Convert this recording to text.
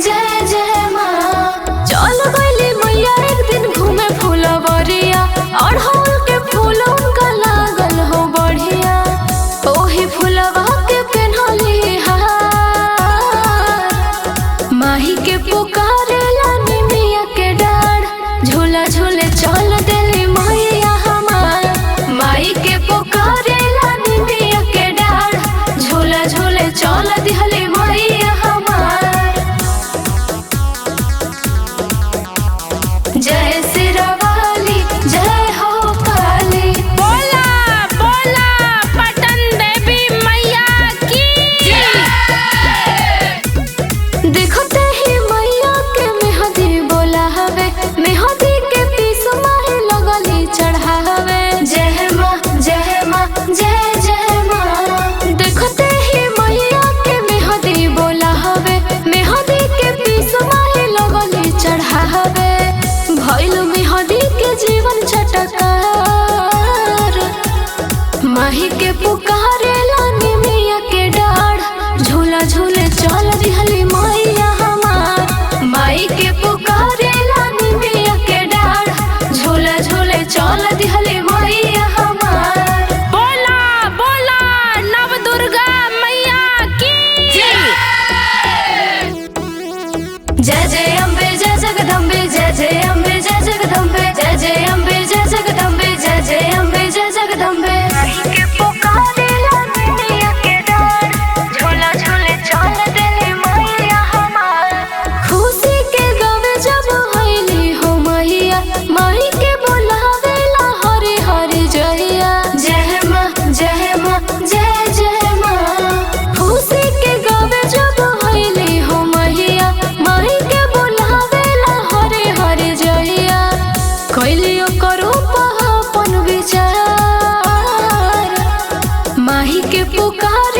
जय जय माँ। चल गइली मैया एक दिन घूमे फुलवरिया, अड़हुल के फूल उनका लागल हो बढ़िया। ओही फुलवा के पेन्हली हार, माही के पुकारेला निमिया के डाढ़। झूला झूले चल देली मैया हमार, माई के पुकारेला निमिया के डाढ़। झूला झूले चल दिहली मैया हमार। जय सिरवाली जय हो काली, बोला बोला पटन देवी मैया की। देखते ही मैया के मेहंदी बोला हवे, मेहंदी के पीस माही लगली चढ़ावे। जय माँ जय माँ जय जय माँ। देखते ही मैया के मेहंदी बोला हवे, मेहंदी के पीस माही लगली चढ़ावे। भइल मेहंदी के जीवन चटकार, माही के पुकारेला निमिया के डाढ़। झूला झूले चल दिहली मैया हमार, माई के पुकारेला निमिया के डाढ़। झूला झूले चल दिहली मैया हमार। बोला बोला नव दुर्गा मैया की। जय जय अम्बे जय जगदम्बे, जय जय अम्बे जय जगदम्बे, जय जय अम्बे जय जगदम्बे, जय जय अम्बे जय जगदम्बे। माही के पुकारेला निमिया के डाढ़, झूला झूले चल देली मैया हमार। खुशी के गवे जब होइली हो मैया, माही के बुलावेला हरि हरि जहिया। जय माँ जय माँ जय जय माँ। खुशी के गवे जब होइली हो मैया, माही के बुलावेला हरि हरि जहिया। कैलियो करू अपन विचार, माही के पुकार